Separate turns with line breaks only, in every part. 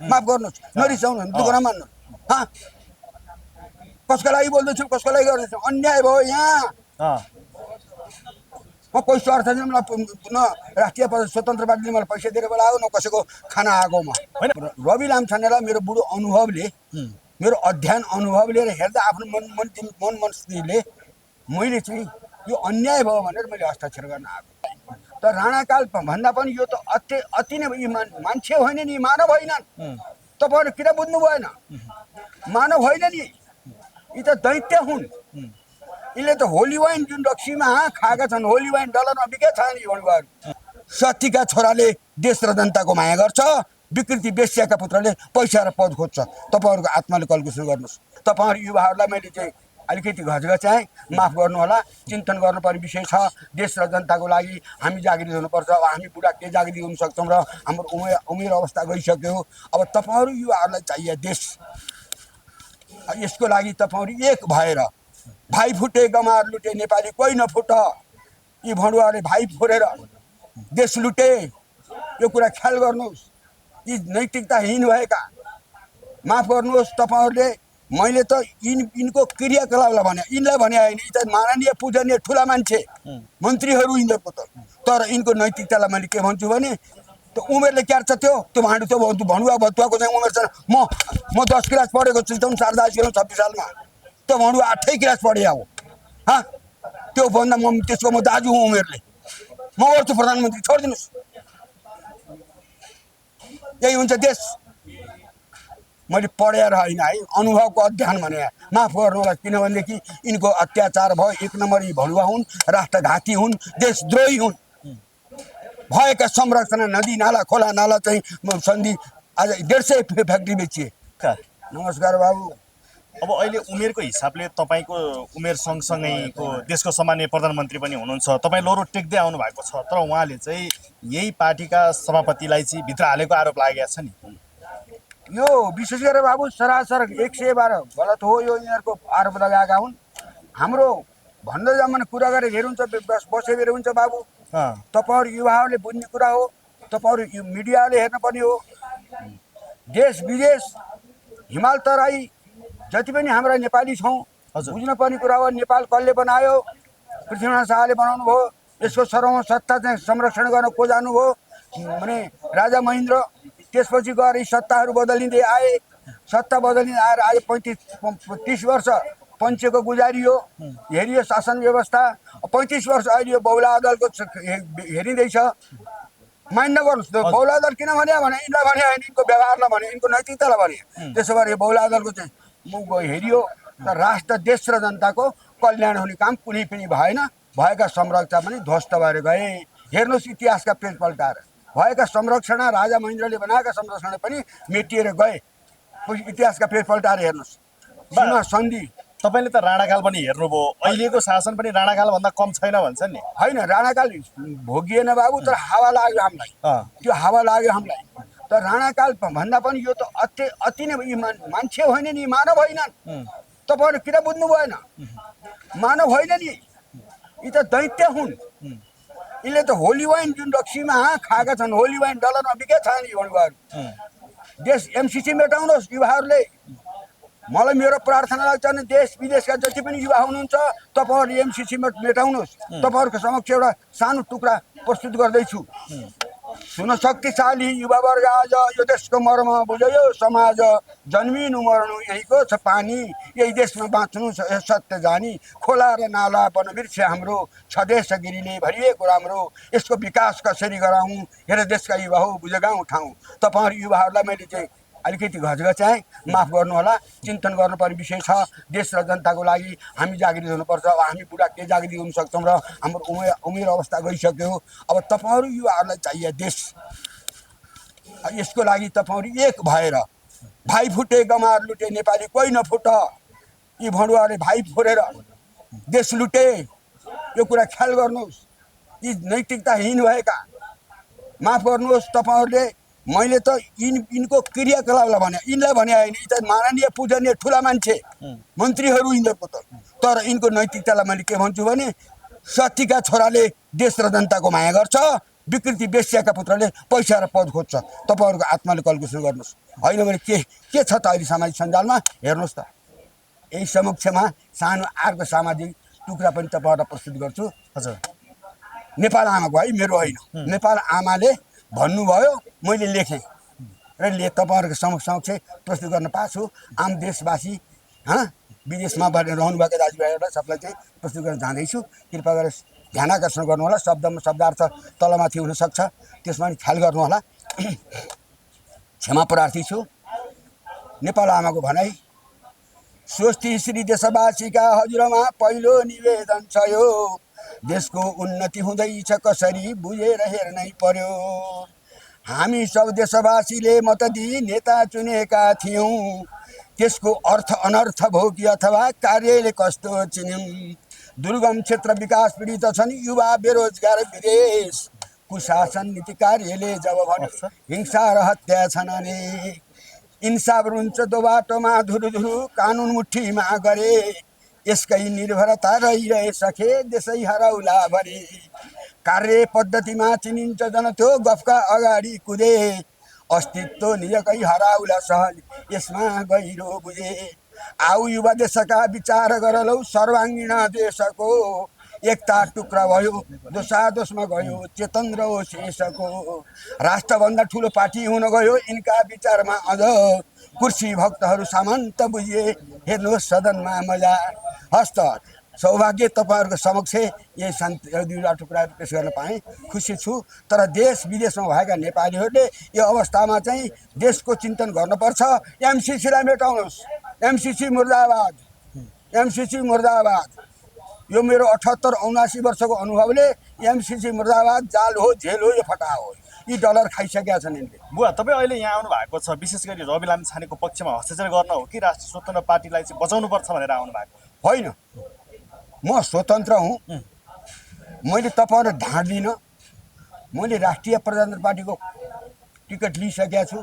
माफ गर्नुहोस्, नरिसाउनु, दुःख नमान्नु। कसको लागि बोल्दैछु, कसको लागि गर्दैछु? अन्याय भयो यहाँ। म कोही स्वार्थ छैन, न राष्ट्रिय स्वतन्त्र पार्टीले मलाई पैसा दिएर बोलायो, न कसैको खाना आएको। म रवि लामछानेलाई मेरो बुढो अनुभवले, मेरो अध्ययन अनुभवले हेर्दा आफ्नो मन मनस्थितिले मैले चाहिँ यो अन्याय भयो भनेर मैले हस्ताक्षर गर्न आएको। तर राणाकाल भन्दा पनि यो त अति नै मान्छे होइन नि, मानव होइनन्। तपाईँहरू किन बुझ्नु भएन? मानव होइन नि, यी त दैत्य हुन्। यिनले त होली वाइन जुन रक्सीमा खाएका छन्, होली वाइन डलरमा बिके छ नि भन्नुभयो। सतीका छोराले देश र जनताको माया गर्छ, विकृति बेस्याका पुत्रले पैसा र पद खोज्छ। तपाईँहरूको आत्माले कलकुसुल गर्नुहोस्। तपाईँहरू युवाहरूलाई मैले चाहिँ अलिकति घचघचाएँ, माफ गर्नु होला। चिन्तन गर्नुपर्ने विषय छ। देश र जनताको लागि हामी जागृत हुनुपर्छ। अब हामी बुढा के जागृत हुन सक्छौँ र हाम्रो उमेर अवस्था गइसक्यो। अब तपाईँहरू युवाहरूलाई चाहिए देश। यसको लागि तपाईँहरू एक भएर, भाइ फुटे गमार लुटे नेपाली कोही नफुट, यी भणुवाले भाइ फोरेर देश लुटे, यो कुरा ख्याल गर्नुहोस्। यी नैतिकताहीन भएका, माफ गर्नुहोस् तपाईँहरूले। मैले त यिनको क्रियाकलापलाई भने, यिनलाई भने होइन, यी त माननीय पूजनीय ठुला मान्छे मन्त्रीहरू यिनीहरूको त। तर यिनको नैतिकतालाई मैले के भन्छु भने, त्यो उमेरले क्यार्छ त्यो भाँडो, त्यो भणुवा भतुवाको चाहिँ उमेर छैन। म 10 क्लास पढेको छु, शारदा हाई स्कुलमा 26 सालमा। त्यो भणुवा 8 क्लास पढे हो। त्यो भन्दा त्यसको म दाजु हुँ उमेरले। म गर्छु प्रधानमन्त्री, छोडिदिनुहोस्। यही हुन्छ देश। मैले पढेर होइन है, अनुभवको अध्ययन भने। माफ गर्नु होला, किनभनेदेखि यिनको अत्याचार भयो। 1 नम्बर यी भणुवा हुन्, राष्ट्रघाती हुन्, देशद्रोही हुन्। भएका संरक्षण नदी नाला खोला नाला चाहिँ सन्धि आज 150 फ्याक्ट्री बेचिए। नमस्कार बाबु।
अब अहिले उमेरको हिसाबले तपाईँको उमेर सँगसँगैको देशको सम्माननीय प्रधानमन्त्री पनि हुनुहुन्छ। तपाईँ लोरो टेक्दै आउनु भएको छ, तर उहाँले चाहिँ यही पार्टीका सभापतिलाई चाहिँ भित्र हालेको आरोप लागेको छ नि।
यो विशेष गरेर बाबु सरासर 112 गलत हो। यो यिनीहरूको आरोप लगाएका हुन्। हाम्रो भन्दा जमाना कुरा गरेर हेर्नुहुन्छ, बसेर हुन्छ बाबु। तपाईँहरू युवाहरूले बुझ्ने कुरा हो। तपाईँहरू मिडियाले हेर्नुपर्ने हो। देश विदेश हिमाल तराई जति पनि हाम्रा नेपाली छौँ, बुझ्नुपर्ने कुरा हो। नेपाल कसले बनायो? पृथ्वीनारायण शाहले बनाउनु भयो। यसको सर्वमा सत्ता चाहिँ संरक्षण गर्न को जानुभयो भने राजा महेन्द्र। त्यसपछि गएर यी सत्ताहरू बदलिँदै आए। सत्ता बदलिँदै आएर आज 35-30 वर्ष पञ्चको गुजारियो, हेरियो शासन व्यवस्था। 35 वर्ष अहिले यो बौला अदालतको हेरिँदैछ। माइन्ड नगर्नुहोस्। बौला अदालत किन भन्यो भने यिनलाई भने होइन, यिनको व्यवहारलाई भने, यिनको नैतिकतालाई भने। त्यसो भएर यो बौला अदालतको चाहिँ हेरियो। तर राष्ट्र देश र जनताको कल्याण हुने काम कुनै पनि भएन। भएका संरक्षण पनि ध्वस्त भएर गए। हेर्नुहोस् इतिहासका पेज पल्टाएर, भएका संरक्षण राजा महेन्द्रले बनाएका संरक्षण पनि मेटिएर गए। इतिहासका पेज पल्टाएर हेर्नुहोस्। सीमा सन्धि।
तपाईँले त राणाकाल पनि हेर्नुभयो, अहिलेको शासन पनि राणाकालभन्दा कम छैन भन्छन् नि।
होइन, राणाकाल भोगिएन बाबु, तर हावा लाग्यो हामीलाई। त्यो हावा लाग्यो हामीलाई। तर राणाकाल भन्दा पनि यो त अति नै मान्छे होइन नि, मानव होइनन्। तपाईँहरू किन बुझ्नु भएन? मानव होइन नि, यी त दैत्य हुन्। यिनले त होली वाइन जुन रक्सीमा खाएका छन्, होली वाइन डलरमा बिके छ नि भन्नुभयो। देश एमसिसी मेटाउनुहोस् युवाहरूले। मलाई मेरो प्रार्थना लाग्छ भने देश विदेशका जति पनि युवा हुनुहुन्छ, तपाईँहरू एमसिसी मेटाउनुहोस्। तपाईँहरूको समक्ष एउटा सानो टुक्रा प्रस्तुत गर्दैछु। सुन शक्तिशाली युवावर्ग आज यो देशको मर्म बुझ्यो। यो समाज जन्मिनु मर्नु यहीँको छ पानी, यही देशमा बाँच्नु सत्य जानी। खोला र नाला वनवृक्ष हाम्रो छ देशगिरीले भरिएको राम्रो। यसको विकास कसरी गराउँ, हेर देशका युवा हो बुझ गाउँ ठाउँ। तपाईँहरू युवाहरूलाई मैले चाहिँ अलिकति घचघचाएँ, माफ गर्नु होला। चिन्तन गर्नुपर्ने विषय छ। देश र जनताको लागि हामी जागृत हुनुपर्छ। अब हामी बुढा के जागृत हुन सक्छौँ र हाम्रो उमेर अवस्था गइसक्यो। अब तपाईँहरू युवाहरूलाई चाहिए देश। यसको लागि तपाईँहरू एक भएर, भाइ फुटे गमार लुटे नेपाली कोही नफुट, यी भणुवाले भाइ फोरेर देश लुटे, यो कुरा ख्याल गर्नुहोस्। यी नैतिकताहीन भएका, माफ गर्नुहोस् तपाईँहरूले। मैले त यिनको क्रियाकलापलाई भने, यिनलाई भने होइन, यी त माननीय पूजनीय ठुला मान्छे मन्त्रीहरू यिनीहरूको त। तर यिनको नैतिकतालाई मैले के भन्छु भने, सतीका छोराले देश र जनताको माया गर्छ, विकृति वेश्याका पुत्रले पैसा र पद खोज्छ। तपाईँहरूको आत्माले कल्कुलेसन गर्नुहोस्। होइन भने के छ त अहिले सामाजिक सञ्जालमा हेर्नुहोस् त। यही समक्षमा सानो अर्को सामाजिक टुक्रा पनि तपाईँहरूलाई प्रस्तुत गर्छु।
हजुर
नेपाल आमाको है, मेरो होइन। नेपाल आमाले भन्नुभयो, मैले लेखेँ र तपाईँहरूको समक्ष प्रस्तुत गर्न पाएको छु। आम देशवासी विदेशमा रहनुभएका दाजुभाइहरूलाई सबलाई चाहिँ प्रस्तुत गर्न जाँदैछु। कृपा गरेर ध्यान आकर्षण गर्नुहोला। शब्दार्थ तलमाथि हुनसक्छ, त्यसमा पनि ख्याल गर्नुहोला। क्षमा प्रार्थी छु। नेपाल आमाको भनाइ, स्वस्ति श्री देशवासीका हजुरमा पहिलो निवेदन छ यो, देशको उन्नति हुँदैछ कसरी बुझेर हेर्नै पर्यो। हामी सब देशवासीले मत दिई नेता चुनेका थियौँ, त्यसको अर्थ अनर्थ भो कि अथवा कार्यले कस्तो चिन्यौँ। दुर्गम क्षेत्र विकास पीडित छन्, युवा बेरोजगार विदेश, कुशासन नीति कार्यले जब भन्यो हिंसा र हत्या छन् अनेक। इन्साफ रुन्छ दो बाटोमा धुरुधुरु, कानुन मुठीमा गरे, यसकै निर्भरता रहिरहे देशै हराउला भरे। कार्य पद्धतिमा चिनिन्छ जन त्यो गफका अगाडि कुदे, अस्तित्व निजकै हराउला सहज यसमा गहिरो बुझे। आऊ युवा देशका विचार गरलौ सर्वाङ्गीण देशको, एकता टुक्रा भयो दोषमा गयो चेतन र शेषको। राष्ट्रभन्दा ठुलो पार्टी हुन गयो यिनका विचारमा अझ, कुर्सी भक्तहरू सामन्त बुझिए हेर्नुहोस् सदनमा मजा। हस्त सौभाग्य तपाईँहरूको समक्ष यही शान्ति दुईवटा टुक्राहरू पेश गर्न पाएँ, खुसी छु। तर देश विदेशमा भएका नेपालीहरूले यो अवस्थामा चाहिँ देशको चिन्तन गर्नुपर्छ। एमसिसीलाई मेटाउनुहोस्। एमसिसी मुर्दाबाद, एमसिसी मुर्दाबाद। यो मेरो 78-79 वर्षको अनुभवले एमसिसी मुर्दाबाद, जाल हो झेल हो यो फटा हो। यी डलर खाइसकेका छन् यिनले।
बुवा, तपाईँ अहिले यहाँ आउनु भएको छ विशेष गरी रवि लामिछानेको पक्षमा हस्ताक्षर गर्न हो कि राष्ट्रिय स्वतन्त्र पार्टीलाई चाहिँ बचाउनुपर्छ भनेर आउनु भएको?
होइन, म स्वतन्त्र हुँ। मैले तपाईँहरू ढाँट्दिनँ। मैले राष्ट्रिय प्रजातन्त्र पार्टीको टिकट लिइसकेको छु।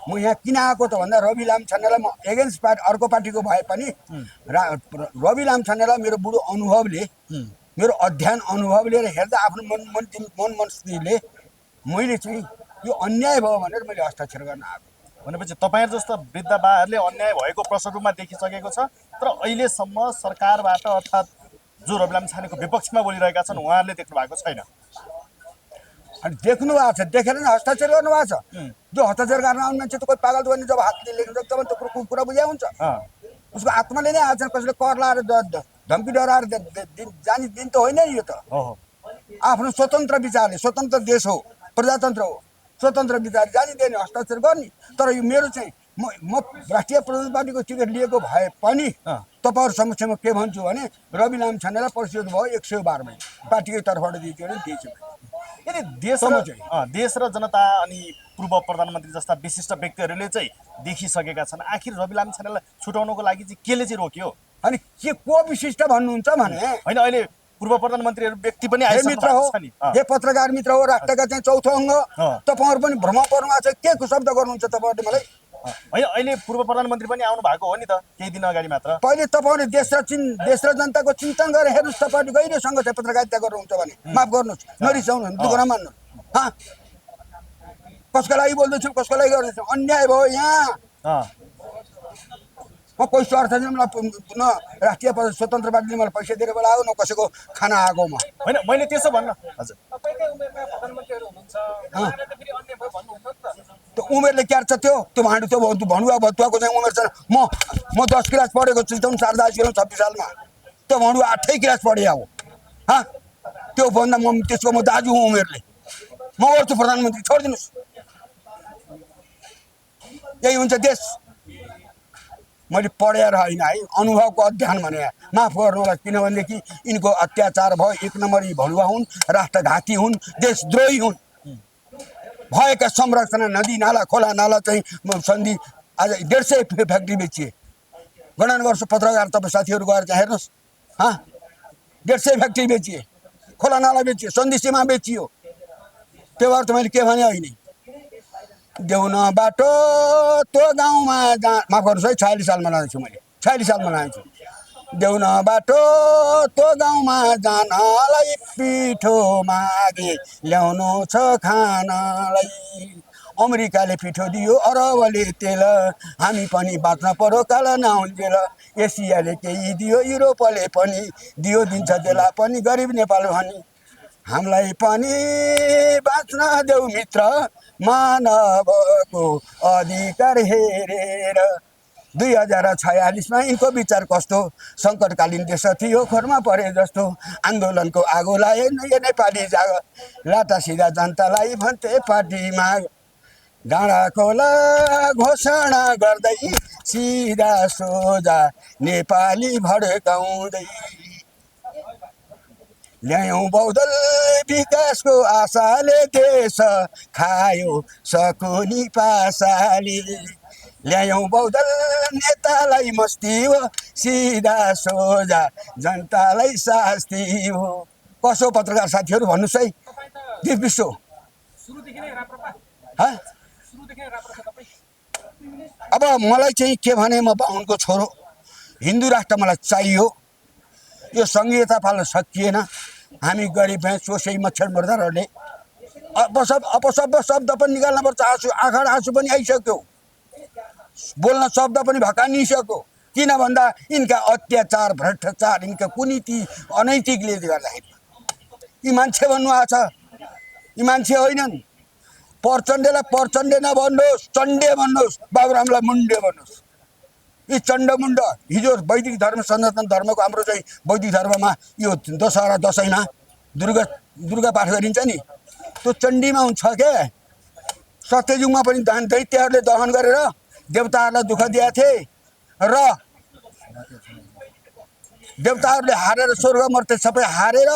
म यहाँ किन आएको त भन्दा रवि लामिछानेलाई म एगेन्स्ट पार्टी अर्को पार्टीको भए पनि रवि लामिछानेलाई मेरो बुढो अनुभवले, मेरो अध्ययन अनुभवले हेर्दा आफ्नो मन मनस्थितिले मैले चाहिँ यो अन्याय भयो भनेर मैले हस्ताक्षर गर्न आएको।
भनेपछि तपाईँहरू जस्तो वृद्ध बाहरूले अन्याय भएको प्रष्ट रूपमा देखिसकेको छ, तर अहिलेसम्म सरकारबाट अर्थात् जो रवि लामिछानेको विपक्षमा बोलिरहेका छन् उहाँहरूले देख्नु भएको छैन।
अनि देख्नु भएको छ, देखेर नै हस्ताक्षर गर्नुभएको छ। जो हस्ताक्षर गर्न आउने मान्छे त कोही पागल त जब हातले लेख्नु सक्छ भने त कुरा बुझा हुन्छ। उसको आत्माले नै आज कसैले कर लाएर धम्की डराएर जाने दिन त होइन नि यो त। आफ्नो स्वतन्त्र विचारले, स्वतन्त्र देश हो, प्रजातन्त्र हो, स्वतन्त्र विचार जानिदिने हस्ताक्षर गर्ने। तर यो मेरो चाहिँ म राष्ट्रिय प्रजातन्त्र पार्टीको टिकट लिएको भए पनि तपाईँहरू समक्षमा के भन्छु भने रवि लामिछानेलाई परिशोध भयो 112 मै पार्टीकै तर्फबाट दिइदियो भने दिन्छु।
यदि देश र जनता अनि पूर्व प्रधानमन्त्री जस्ता विशिष्ट व्यक्तिहरूले चाहिँ देखिसकेका छन्, आखिर रवि लामिछानेलाई छुटाउनको लागि चाहिँ केले चाहिँ रोक्यो?
अनि के को विशिष्ट भन्नुहुन्छ भने
होइन, अहिले पूर्व प्रधानमन्त्रीहरू व्यक्ति पनि
मित्र हो, हे पत्रकार मित्र हो, राष्ट्रका चाहिँ चौथो अङ्ग। तपाईँहरू पनि भ्रम पर्नु भएको छ। के शब्द गर्नुहुन्छ तपाईँहरूले मलाई?
होइन, अहिले पूर्व प्रधानमन्त्री पनि आउनु भएको हो नि त केही दिन अगाडि मात्र।
पहिले तपाईँहरूले देश र जनताको चिन्तन गरेर हेर्नुहोस्। तपाईँहरूले गहिरोसँग चाहिँ पत्रकारिता गर्नुहुन्छ भने माफ गर्नुहोस्, नरिसाउनुहोस्, दुःख नमान्नु। कसको लागि बोल्दैछु, कसको लागि गर्दैछु? अन्याय भयो यहाँ। म कोही स्वार्थ छैन। न राष्ट्रिय स्वतन्त्र पार्टीले मलाई पैसा दिएर बोलाएको, न कसैको खाना आएको। म
होइन, मैले त्यसो भन्न। हजुर,
त्यो उमेरले क्या छ? त्यो भाँडो त्यो भणुवा भतुवाको चाहिँ उमेर छैन। म 10 क्लास पढेको छु, 2026 सालमा। त्यो भणुवा 8 क्लास पढे हो। त्यो भन्दा त्यसको म दाजु हुँ उमेरले। म गर्छु प्रधानमन्त्री, छोडिदिनुहोस्। यही हुन्छ देश। मैले पढेर होइन है, अनुभवको अध्ययन भने। माफ गर्नु होला, किनभनेदेखि यिनको अत्याचार भयो। 1 नम्बर यी भणुवा हुन्, राष्ट्रघाती हुन्, देशद्रोही हुन्। भएका संरचना नदी नाला खोला नाला चाहिँ सन्धि आज 150 फ्याक्ट्री बेचिए। गणना गर्छु पत्रकार तपाईँ साथीहरू गएर चाहिँ हेर्नुहोस्। 150 फ्याक्ट्री बेचिए, खोला नाला बेचियो, सन्धि सीमा बेचियो। त्यो भएर त मैले के भने होइन, देउन बाटो त्यो गाउँमा माफ गर्नुहोस् है, 46 सालमा लानेछु मैले। 46 सालमा लानेछु। देऊ न बाटो त्यो गाउँमा जानलाई पिठो मागे ल्याउनु छ खानलाई अमेरिकाले पिठो दियो अरबले तेल हामी पनि बाँच्न पर्यो काला नहुन्जेल एसियाले केही दियो युरोपले पनि दियो दिन्छ त्यसलाई पनि गरिब नेपाल भनी हामीलाई पनि बाँच्न देऊ मित्र मानवको अधिकार हेरेर 2046मा यिनको विचार कस्तो सङ्कटकालीन देश थियो खोरमा परे जस्तो आन्दोलनको आगो लाए यो नेपाली जाग लाटा सिधा जनतालाई भन्थे पार्टीमा डाँडा खोला घोषणा गर्दै सिधा सोझा नेपाली भड्काउँदै ल्यायौँ बहुदल विकासको आशाले देश खायो सकुनी पासाले ल्यायौँ बहुदल नेतालाई मस्ती हो सिधा सोझा जनतालाई शास्ति हो कसो पत्रकार साथीहरू भन्नुहोस् है दिप विश्व अब मलाई चाहिँ के भने म बाहुनको छोरो हिन्दू राष्ट्र मलाई चाहियो यो सङ्घीयता पाल्न सकिएन हामी गरिब चोसै मच्छर मर्दारहरूले अपशब्द शब्द पनि निकाल्न पर्छ आँसु आँखा आँसु पनि आइसक्यो बोल्न शब्द पनि भकानिसक्यो किन भन्दा यिनका अत्याचार भ्रष्टाचार यिनका कुनीति अनैतिकले गर्दाखेरि यी मान्छे भन्नु आएको छ यी मान्छे होइनन् प्रचण्डलाई प्रचण्ड नभन्नुहोस् चण्डे भन्नुहोस् बाबुरामलाई मुण्डे भन्नुहोस् यी चण्डमुण्ड हिजो वैदिक धर्म सनातन धर्मको हाम्रो चाहिँ वैदिक धर्ममा यो दशहरा दसैँमा दुर्गा पाठ गरिन्छ नि त्यो चण्डीमा हुन्छ के सत्ययुगमा पनि दैत्यहरूले दहन गरेर देवताहरूलाई दुःख दिएका थिए र देवताहरूले हारेर स्वर्ग मर्ते सबै हारेर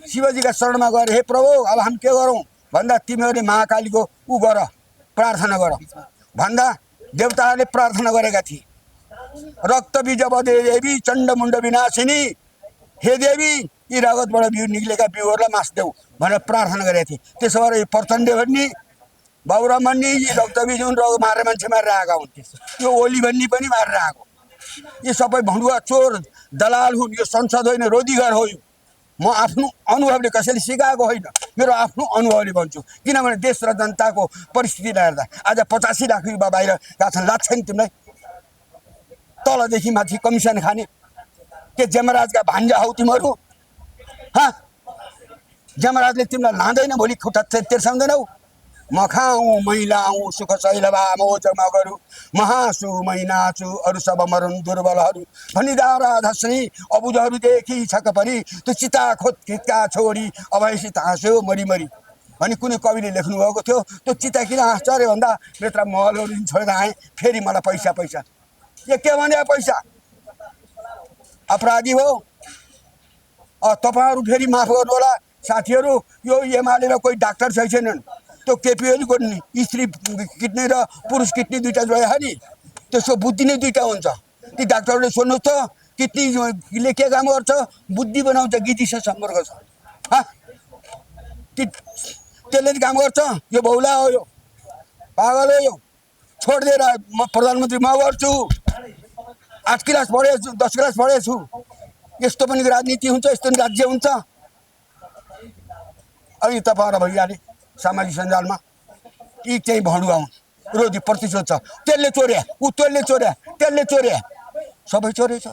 शिवजीका शरणमा गए हे प्रभु अब हामी के गरौँ भन्दा तिमीहरूले महाकालीको उ गर प्रार्थना गर भन्दा देवताहरूले प्रार्थना गरेका थिए रक्त बीज बदे देवी चण्डमुण्ड विनाशिनी हे देवी यी रगतबाट बिउ निक्लेका बिउहरूलाई मास देऊ भनेर प्रार्थना गरेका थिए त्यसो भएर प्रचण्डे भन्ने बाबुराम भन्ने यी रक्त बीज हुन् रग मारेर मान्छे मारेर आएका हुन् यो ओली भन्ने पनि मारेर आएको यी सबै भण्डुवा चोर दलाल हुन् यो संसद होइन रोदीघर हो म आफ्नो अनुभवले कसैले सिकाएको होइन मेरो आफ्नो अनुभवले भन्छु किनभने देश र जनताको परिस्थितिलाई हेर्दा आज 85 लाख युवा बाहिर गएको छन् लाग्छ नि तिमीलाई तलदेखि माथि कमिसन खाने के जमराजका भान्जा हौ तिमीहरू जमराजले तिमीलाई लाँदैन भोलि खुट्टा तेर्साउँदैनौ म खाऊँ मैलाऊँ सुख शैलभा मोजमा गरू महासु मैनाचु अरू सब मरुन् दुर्बलहरू भनिदारा धस्री अबुधहरू देखि छकपरी त्यो चिता खोतका छोडी अभयसित हाँस्यो मरिमरी भने कुनै कविले लेख्नुभएको थियो त्यो चिता किन हाँस्छ अरे भन्दा मेत्र महलहरू छोडेर आएँ फेरि मलाई पैसा पैसा यो के भने पैसा अपराधी हो तपाईँहरू फेरि माफ गर्नु होला साथीहरू यो एमालेमा कोही डाक्टर छैनन् त्यो केपिओलीको स्त्री किड्नी र पुरुष किड्नी दुईटा जोड्या नि त्यसको बुद्धि नै दुईटा हुन्छ ती डाक्टरले सोध्नुहोस् त किड्नीले के काम गर्छ बुद्धि बनाउँछ गिटीसँग सम्पर्क छ त्यसले काम गर्छ यो भौला हो यो पागल हो यो छोडिदिएर म प्रधानमन्त्री म गर्छु 8 क्लास पढेछु 10 क्लास पढेछु यस्तो पनि राजनीति हुन्छ यस्तो पनि राज्य हुन्छ अनि तपाईँहरू भइहाले सामाजिक सञ्जालमा यी चाहिँ भण्डुवा हुन् रोधी प्रतिशोध छ त्यसले चोर्या ऊ त्यसले चोर्या त्यसले चोर्या सबै चोरेछ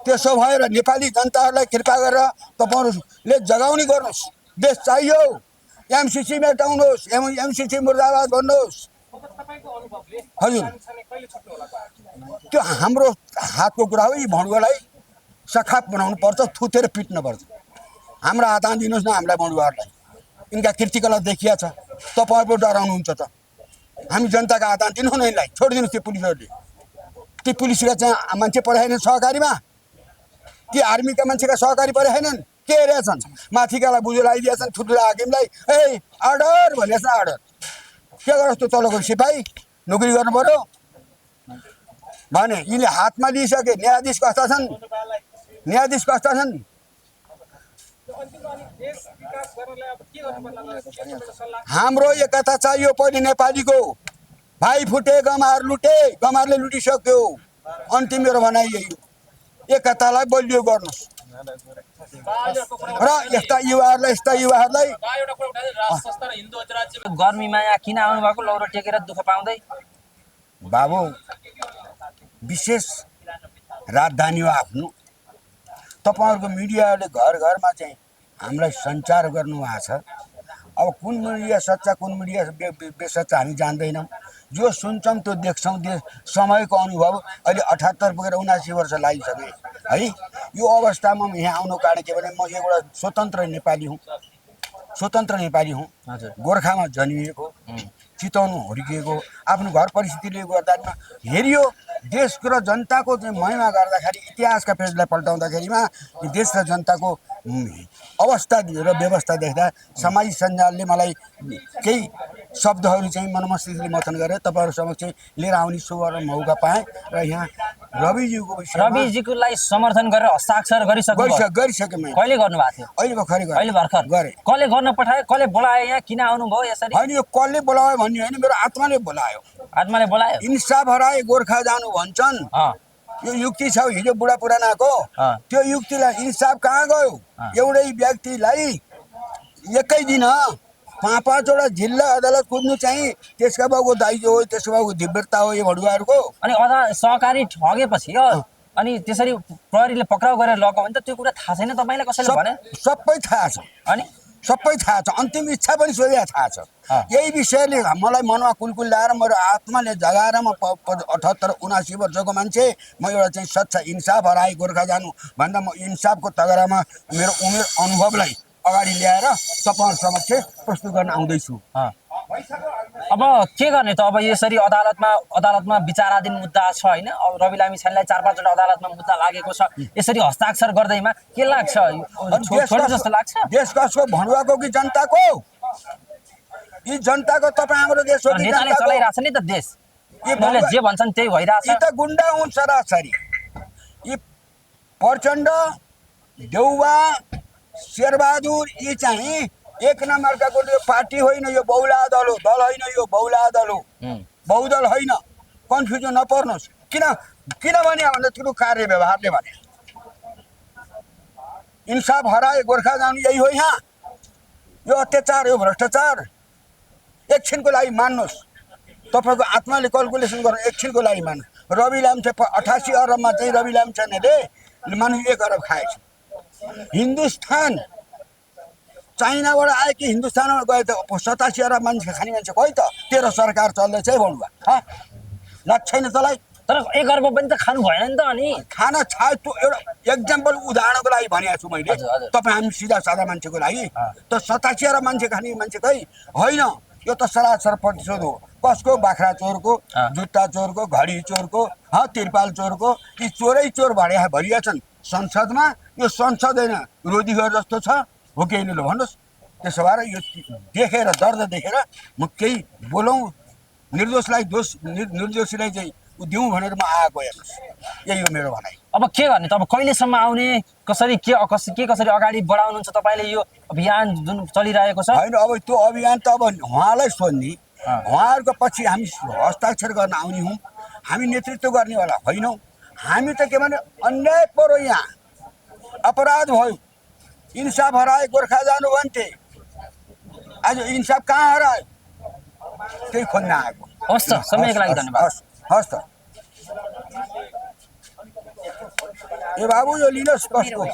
त्यसो भएर नेपाली जनताहरूलाई कृपा गरेर तपाईँहरूले जगाउने गर्नुहोस् देश चाहियो एमसिसी मेटाउनुहोस् एमसिसी मुर्दाबाद भन्नुहोस् हजुर त्यो हाम्रो हातको कुरा हो यी भण्डुवालाई सखाप बनाउनु पर्छ थुतेर पिट्नु पर्छ हाम्रो हात दिनुहोस् न हामीलाई भण्डुवाहरूलाई यिनका कृतिकला देखिया छ तपाईँ पो डराउनुहुन्छ त हामी जनताका हात दिनु न यिनलाई छोडिदिनुहोस् त्यो पुलिसहरूले ती पुलिसका चाहिँ मान्छे पठाएनन् सहकारीमा ती आर्मीका मान्छेका सहकारी पठाएनन् के हेरेछन् माथिकालाई बुझो लगाइदिएछन् ठुल्ठुला हाकिमलाई ए अर्डर भनेछ अर्डर के गरोस् त तलको सिपाही नोकरी गर्नु पर्यो भने यिनले हातमा लिइसके न्यायाधीश कस्ता छन् न्यायाधीश कस्ता छन् हाम्रो एकता चाहियो पहिले नेपालीको भाइ फुटे गमार लुटे गमारले लुटिसक्यो अन्तिम मेरो भनाइ यही हो एकतालाई बलियो गर्नुहोस् र यस्ता युवाहरूलाई
गर्मीमा यहाँ किन आउनुभएको लौरो टेकेर दुःख पाउँदै?
बाबु विशेष राजधानी हो आफ्नो। तपाईँहरूको मिडियाले घर घरमा चाहिँ हामीलाई सञ्चार गर्नुभएको छ। अब कुन मिडिया सच्चा कुन मिडिया बेसच्चा हामी जान्दैनौँ। जो सुन्छौँ त्यो देख्छौँ। समयको अनुभव अहिले 78 पुगेर 79 वर्ष लागिसके है। यो अवस्थामा यहाँ आउनु कारण के भने म एउटा स्वतन्त्र नेपाली हुँ। गोर्खामा जन्मिएको, चितवनमा हुर्किएको, आफ्नो घर परिस्थितिले गर्दामा हेरियो देशको र जनताको चाहिँ महिमा गर्दाखेरि इतिहासका पेजलाई पल्टाउँदाखेरिमा देश र जनताको अवस्था र व्यवस्था देख्दा सामाजिक सञ्जालले मलाई केही शब्दहरू चाहिँ मनमस्तिष्कले मथन गरेर तपाईँहरू समक्ष लिएर आउने सुवर्ण मौका पाएँ र यहाँ
रविजीलाई समर्थन गरेर हस्ताक्षर
गरिसकेँ मैले।
कहिले गर्नुभएको थियो?
अहिले
भर्खर
गरेँ।
कसले गर्न पठायो? कसले बोलायो? यहाँ किन आउनुभयो यसरी?
होइन, यो कसले बोलायो भन्ने होइन, मेरो आत्माले बोलायो।
आत्माले बोलायो?
इन्साफ हराए गोर्खा जानु भन्छन्। यो युक्ति छ हिजो बुढा पुरानाको। त्यो युक्तिलाई इन्साफ कहाँ गयो? एउटै व्यक्तिलाई एकै दिन 5-5वटा जिल्ला अदालत कुद्नु चाहिँ त्यसका बाबुको दाइजो हो, त्यसको बाबुको दिव्यता हो यो भडुवाहरूको।
अनि सहकारी ठगेपछि अनि त्यसरी प्रहरीले पक्राउ गरेर लग्यो भने त त्यो कुरा थाहा छैन तपाईँलाई? कसैले भने?
सबै थाहा छ। अनि सबै थाहा छ। अन्तिम इच्छा पनि सोझै थाहा छ। यही विषयले मलाई मनमा कुलकुल ल्याएर मेरो आत्माले जगाएर म 78-79 वर्षको मान्छे म एउटा चाहिँ सच्चा इन्साफ हराए गोर्खा जानु भन्दा म इन्साफको तगरामा मेरो उमेर अनुभवलाई अगाडि ल्याएर तपाईँहरू समक्ष प्रस्तुत गर्न आउँदैछु।
अब के गर्ने त? अब यसरी अदालतमा विचाराधीन मुद्दा छ होइन? अब रवि लामिछानेलाई 4-5वटा अदालतमा मुद्दा लागेको छ। यसरी हस्ताक्षर गर्दैमा के लाग्छ? छोड्नु जस्तो लाग्छ?
देश कसको भणुवाको कि जनताको? यी जनताको। तपाईँ हाम्रो देश हो कि
नेताले चलाइरहेछ नि त देश। यिनीहरूले जे भन्छन् त्यही भइरहेछ।
यी त गुन्डा हुन् सरासरी। यी प्रचण्ड, देउवा, शेरबहादुर यी चाहिँ एक नम्बरका यो पार्टी होइन, यो बहुला दल हो। दल होइन, यो बहुला दल हो, बहुदल होइन। कन्फ्युजन नपर्नुहोस्। किन भने भन्दा त्यो कार्य व्यवहारले भने इन्साफ हराए गोर्खा जानु यही हो। यहाँ यो अत्याचार, यो भ्रष्टाचार एकछिनको लागि मान्नुहोस्। तपाईँको आत्माले क्यालकुलेसन गर्नु, एकछिनको लागि मान्नु। रवि लामिछाने 88 अरबमा चाहिँ रवि लामिछानेले मानु 1 अरब खाएछ। हिन्दुस्तान चाइनाबाट आयो कि हिन्दुस्तानमा गयो त 87 अरब मान्छे खाने मान्छे खोइ त? तेरो सरकार चल्दैछ है बढुवा। लाग्छ छैन तँलाई?
तर 1 अर्ब पनि त खानु भएन नि त। अनि
खाना छ त्यो एउटा एक्जाम्पल उदाहरणको लागि भनेको छु मैले। तपाईँ हामी सिधा सादा मान्छेको लागि त 87 अरब मान्छे खाने मान्छे खै होइन। यो त सरासर प्रतिशोध हो। कसको? बाख्रा चोरको, जुत्ता चोरको, घडी चोरको, तिरपाल चोरको। यी चोरै चोर भरिया छन् संसदमा। यो संसद होइन, रोधी घर जस्तो छ हो कि होइन ल भन्नुहोस्। त्यसो भएर यो देखेर दर्द देखेर म केही बोलौँ, निर्दोषीलाई चाहिँ दिउँ भनेर म आएको हेर्नुहोस्। यही हो मेरो भनाइ।
अब के गर्ने त? अब कहिलेसम्म आउने? कसरी अगाडि बढाउनुहुन्छ तपाईँले यो अभियान जुन चलिरहेको छ?
होइन, अब त्यो अभियान त अब उहाँलाई सोध्ने। उहाँहरूको पछि हामी हस्ताक्षर गर्न आउने हौँ। हामी नेतृत्व गर्नेवाला होइनौँ। हामी त के भने अन्याय परो, यहाँ अपराध भयो, इन्साफ हराए गोर्खा जानु भन्थे। आज इन्साफ कहाँ हरायो? त्यही खोज्न आएको।
हस् त, समयको लागि धन्यवाद।
हस् त। ए बाबु यो लिनुहोस् कसको?